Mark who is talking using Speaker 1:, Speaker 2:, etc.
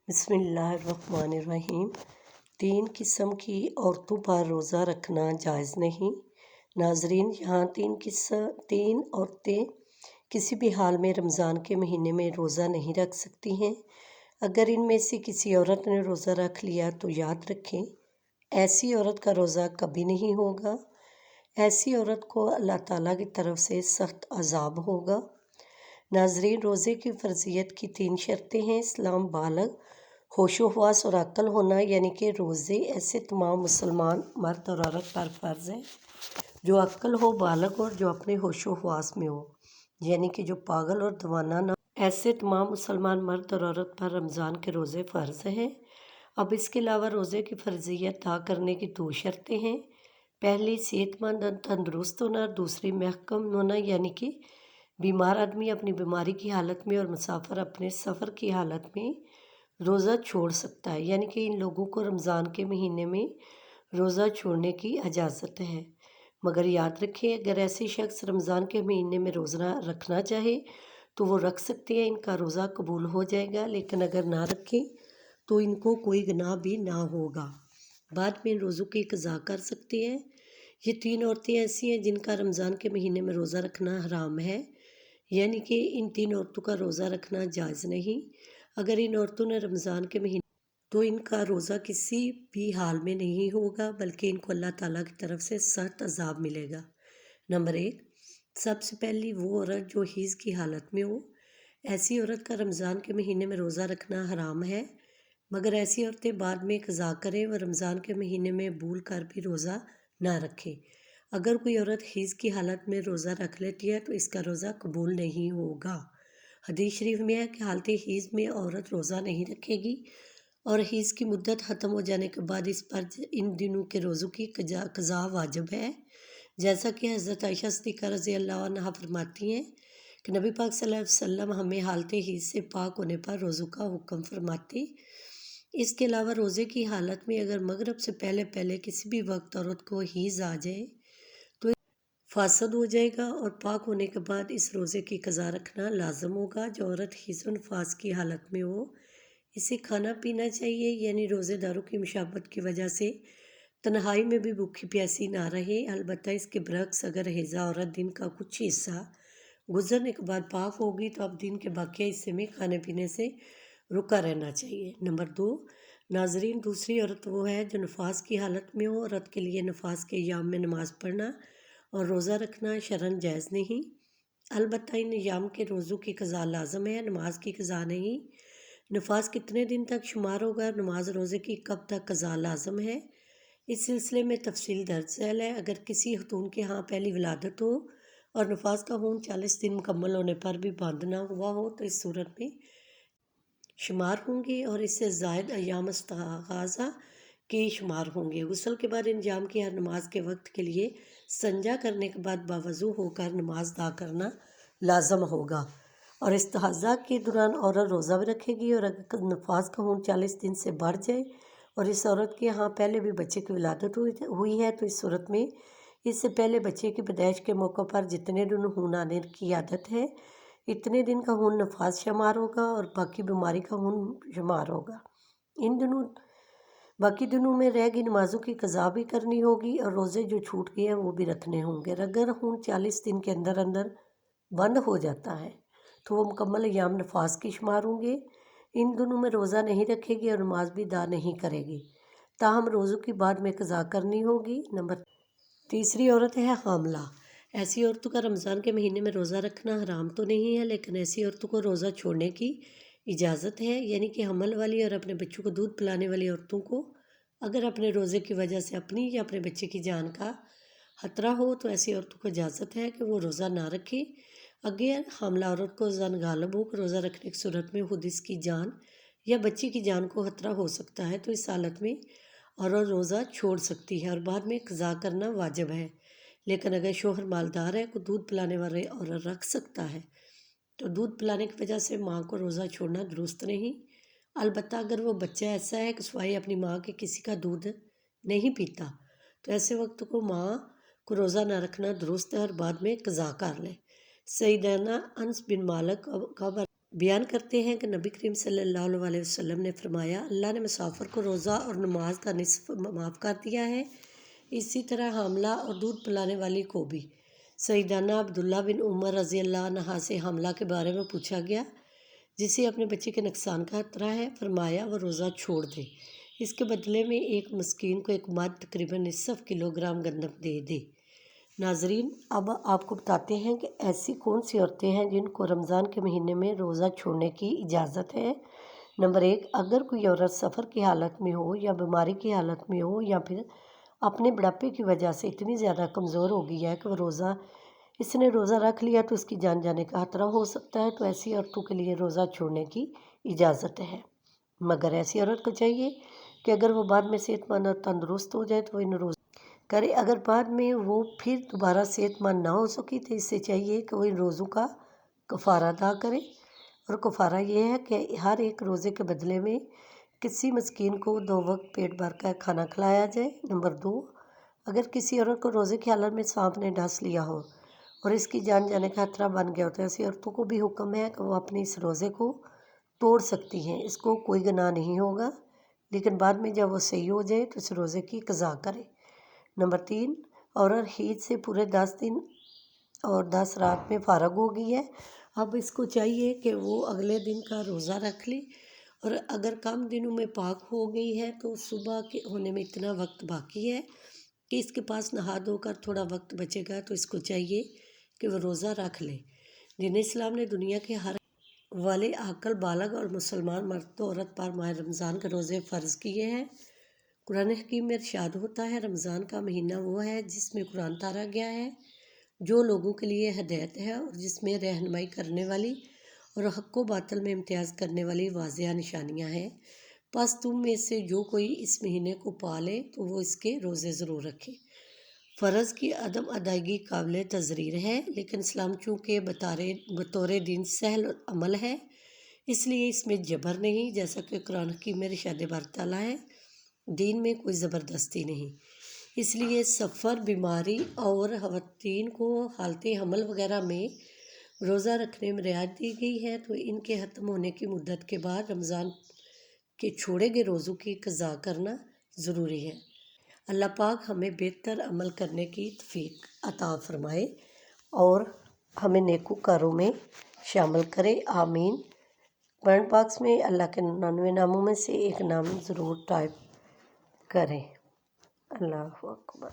Speaker 1: بسم اللہ الرحمن الرحیم۔ 3 قسم کی عورتوں پر روزہ رکھنا جائز نہیں۔ ناظرین، یہاں 3 عورتیں کسی بھی حال میں رمضان کے مہینے میں روزہ نہیں رکھ سکتی ہیں۔ اگر ان میں سے کسی عورت نے روزہ رکھ لیا تو یاد رکھیں، ایسی عورت کا روزہ کبھی نہیں ہوگا۔ ایسی عورت کو اللہ تعالیٰ کی طرف سے سخت عذاب ہوگا۔ ناظرین، روزے کی فرضیت کی 3 شرطیں ہیں: اسلام، بالغ، ہوش و حواس اور عقل ہونا، یعنی کہ روزے ایسے تمام مسلمان مرد اور عورت پر فرض ہیں جو عقل ہو، بالغ اور جو اپنے ہوش و حواس میں ہو، یعنی کہ جو پاگل اور دیوانہ نہ ہو۔ ایسے تمام مسلمان مرد اور عورت پر رمضان کے روزے فرض ہیں۔ اب اس کے علاوہ روزے کی فرضیت ادا کرنے کی 2 شرطیں ہیں: پہلی، صحت مند اور تندرست ہونا، اور دوسری، محکم ہونا، یعنی کہ بیمار آدمی اپنی بیماری کی حالت میں اور مسافر اپنے سفر کی حالت میں روزہ چھوڑ سکتا ہے، یعنی کہ ان لوگوں کو رمضان کے مہینے میں روزہ چھوڑنے کی اجازت ہے۔ مگر یاد رکھیں، اگر ایسے شخص رمضان کے مہینے میں روزہ رکھنا چاہے تو وہ رکھ سکتے ہیں، ان کا روزہ قبول ہو جائے گا، لیکن اگر نہ رکھیں تو ان کو کوئی گناہ بھی نہ ہوگا، بعد میں ان روزوں کی قضا کر سکتے ہیں۔ یہ 3 عورتیں ایسی ہیں جن کا رمضان کے مہینے میں روزہ رکھنا حرام ہے، یعنی کہ ان 3 عورتوں کا روزہ رکھنا جائز نہیں۔ اگر ان عورتوں نے رمضان کے مہینے تو ان کا روزہ کسی بھی حال میں نہیں ہوگا، بلکہ ان کو اللہ تعالیٰ کی طرف سے سخت عذاب ملے گا۔ نمبر 1، سب سے پہلی وہ عورت جو حیض کی حالت میں ہو۔ ایسی عورت کا رمضان کے مہینے میں روزہ رکھنا حرام ہے، مگر ایسی عورتیں بعد میں قضا کریں، وہ رمضان کے مہینے میں بھول کر بھی روزہ نہ رکھیں۔ اگر کوئی عورت حیض کی حالت میں روزہ رکھ لیتی ہے تو اس کا روزہ قبول نہیں ہوگا۔ حدیث شریف میں ہے کہ حالت حیض میں عورت روزہ نہیں رکھے گی، اور حیض کی مدت ختم ہو جانے کے بعد اس پر ان دنوں کے روزوں کی قضا واجب ہے، جیسا کہ حضرت عائشہ صدیقہ رضی اللہ عنہا فرماتی ہیں کہ نبی پاک صلی اللہ علیہ وسلم ہمیں حالت حیض سے پاک ہونے پر روزوں کا حکم فرماتے۔ اس کے علاوہ روزے کی حالت میں اگر مغرب سے پہلے کسی بھی وقت عورت کو حیض آ جائے تو فاسد ہو جائے گا، اور پاک ہونے کے بعد اس روزے کی قضا رکھنا لازم ہوگا۔ جو عورت حیض و نفاس کی حالت میں ہو، اسے کھانا پینا چاہیے، یعنی روزے داروں کی مشابہت کی وجہ سے تنہائی میں بھی بھوکی پیاسی نہ رہے۔ البتہ اس کے برعکس اگر حیضہ عورت دن کا کچھ حصہ گزرنے کے بعد پاک ہوگی تو اب دن کے باقی حصے میں کھانے پینے سے رکا رہنا چاہیے۔ نمبر 2، ناظرین، دوسری عورت وہ ہے جو نفاس کی حالت میں ہو۔ عورت کے لیے نفاس کے ایام میں نماز پڑھنا اور روزہ رکھنا شرعاً جائز نہیں، البتہ ان ایام کے روزوں کی قضا لازم ہے، نماز کی قضا نہیں۔ نفاس کتنے دن تک شمار ہوگا اور نماز روزے کی کب تک قضا لازم ہے، اس سلسلے میں تفصیل درج ذیل ہے۔ اگر کسی خاتون کے ہاں پہلی ولادت ہو اور نفاس کا خون 40 دن مکمل ہونے پر بھی بند نہ ہوا ہو تو اس صورت میں شمار ہوں گے، اور اس سے زائد ایام استحاضہ کے شمار ہوں گے۔ غسل کے بعد انجام کی ہر نماز کے وقت کے لیے سنجا کرنے کے بعد باوضو ہو کر نماز ادا کرنا لازم ہوگا، اور استحاضہ کے دوران عورت روزہ بھی رکھے گی، اور اگر نفاس کا خون 40 دن سے بڑھ جائے اور اس عورت کے ہاں پہلے بھی بچے کی ولادت ہوئی ہے تو اس صورت میں اس سے پہلے بچے کی پیدائش کے موقع پر جتنے دن خون آنے کی عادت ہے اتنے دن کا خون نفاس شمار ہوگا، اور باقی بیماری کا خون شمار ہوگا۔ ان دنوں باقی دنوں میں رہ گئی نمازوں کی قضا بھی کرنی ہوگی، اور روزے جو چھوٹ گئے ہیں وہ بھی رکھنے ہوں گے۔ اگر خون 40 دن کے اندر بند ہو جاتا ہے تو وہ مکمل ایام نفاس کی شمار ہوں گے۔ ان دنوں میں روزہ نہیں رکھے گی اور نماز بھی ادا نہیں کرے گی، تاہم روزوں کی بعد میں قضا کرنی ہوگی۔ نمبر 3 عورت ہے حاملہ۔ ایسی عورتوں کا رمضان کے مہینے میں روزہ رکھنا حرام تو نہیں ہے، لیکن ایسی عورتوں کو روزہ چھوڑنے کی اجازت ہے، یعنی کہ حمل والی اور اپنے بچوں کو دودھ پلانے والی عورتوں کو اگر اپنے روزے کی وجہ سے اپنی یا اپنے بچے کی جان کا خطرہ ہو تو ایسی عورتوں کو اجازت ہے کہ وہ روزہ نہ رکھے۔ اگر حاملہ عورت کو زن غالب ہو کہ روزہ رکھنے کی صورت میں خود اس کی جان یا بچی کی جان کو خطرہ ہو سکتا ہے تو اس حالت میں عورت روزہ چھوڑ سکتی ہے اور بعد میں قضا کرنا واجب ہے، لیکن اگر شوہر مالدار ہے تو دودھ پلانے والے عورت رکھ سکتا ہے، تو دودھ پلانے کی وجہ سے ماں کو روزہ چھوڑنا درست نہیں۔ البتہ اگر وہ بچہ ایسا ہے کہ سوائے اپنی ماں کے کسی کا دودھ نہیں پیتا تو ایسے وقت کو ماں کو روزہ نہ رکھنا درست ہے اور بعد میں قضا کر لے۔ سیدنا انس بن مالک کا بیان کرتے ہیں کہ نبی کریم صلی اللہ علیہ وسلم نے فرمایا، اللہ نے مسافر کو روزہ اور نماز کا نصف معاف کر دیا ہے، اسی طرح حاملہ اور دودھ پلانے والی کو بھی۔ سیدنا عبداللہ بن عمر رضی اللہ عنہ سے حاملہ کے بارے میں پوچھا گیا جسے اپنے بچے کے نقصان کا خطرہ ہے، فرمایا وہ روزہ چھوڑ دے، اس کے بدلے میں ایک مسکین کو ایک مد تقریباً نصف کلوگرام گندم دے دے۔ ناظرین، اب آپ کو بتاتے ہیں کہ ایسی کون سی عورتیں ہیں جن کو رمضان کے مہینے میں روزہ چھوڑنے کی اجازت ہے۔ نمبر 1، اگر کوئی عورت سفر کی حالت میں ہو یا بیماری کی حالت میں ہو یا پھر اپنے بڑھاپے کی وجہ سے اتنی زیادہ کمزور ہو گئی ہے کہ وہ اس نے روزہ رکھ لیا تو اس کی جان جانے کا خطرہ ہو سکتا ہے، تو ایسی عورتوں کے لیے روزہ چھوڑنے کی اجازت ہے۔ مگر ایسی عورت کو چاہیے کہ اگر وہ بعد میں صحت مند اور تندرست ہو جائے تو وہ ان روزہ کرے، اگر بعد میں وہ پھر دوبارہ صحت مند نہ ہو سکی تو اس سے چاہیے کہ وہ ان روزوں کا کفارہ ادا کرے، اور کفارہ یہ ہے کہ ہر ایک روزے کے بدلے میں کسی مسکین کو 2 وقت پیٹ بھر کر کھانا کھلایا جائے۔ نمبر 2، اگر کسی عورت کو روزے کی حالت میں سانپ نے ڈس لیا ہو اور اس کی جان جانے کا خطرہ بن گیا ہو تو ایسی عورتوں کو بھی حکم ہے کہ وہ اپنے اس روزے کو توڑ سکتی ہیں، اس کو کوئی گناہ نہیں ہوگا، لیکن بعد میں جب وہ صحیح ہو جائے تو اس روزے کی قضا کرے۔ نمبر 3، عورت عید سے پورے 10 دن اور 10 رات میں فارغ ہو گئی ہے، اب اس کو چاہیے کہ وہ اگلے دن کا روزہ رکھ لے، اور اگر کم دنوں میں پاک ہو گئی ہے تو صبح کے ہونے میں اتنا وقت باقی ہے کہ اس کے پاس نہا دھو کر تھوڑا وقت بچے گا تو اس کو چاہیے کہ وہ روزہ رکھ لے۔ دین اسلام نے دنیا کے ہر والے عاقل بالغ اور مسلمان مرد و عورت پر ماہ رمضان کے روزے فرض کیے ہیں۔ قرآن حکیم میں ارشاد ہوتا ہے، رمضان کا مہینہ وہ ہے جس میں قرآن اتارا گیا ہے، جو لوگوں کے لیے ہدایت ہے اور جس میں رہنمائی کرنے والی اور حق و باطل میں امتیاز کرنے والی واضح نشانیاں ہیں، پس تم میں سے جو کوئی اس مہینے کو پالے تو وہ اس کے روزے ضرور رکھے۔ فرض کی عدم ادائیگی قابل تذریر ہے، لیکن اسلام چونکہ بطور دین سہل عمل ہے، اس لیے اس میں جبر نہیں، جیسا کہ قرآن حکیم میں ارشاد باری تعالیٰ ہے، دین میں کوئی زبردستی نہیں۔ اس لیے سفر، بیماری اور خواتین کو حالت حمل وغیرہ میں روزہ رکھنے میں رعایت دی گئی ہے، تو ان کے ختم ہونے کی مدت کے بعد رمضان کے چھوڑے گئے روزوں کی قضا کرنا ضروری ہے۔ اللہ پاک ہمیں بہتر عمل کرنے کی توفیق عطا فرمائے اور ہمیں نیکوکاروں میں شامل کرے، آمین۔ کمنٹ باکس میں اللہ کے 99 ناموں میں سے ایک نام ضرور ٹائپ کریں۔ اللہ اکبر۔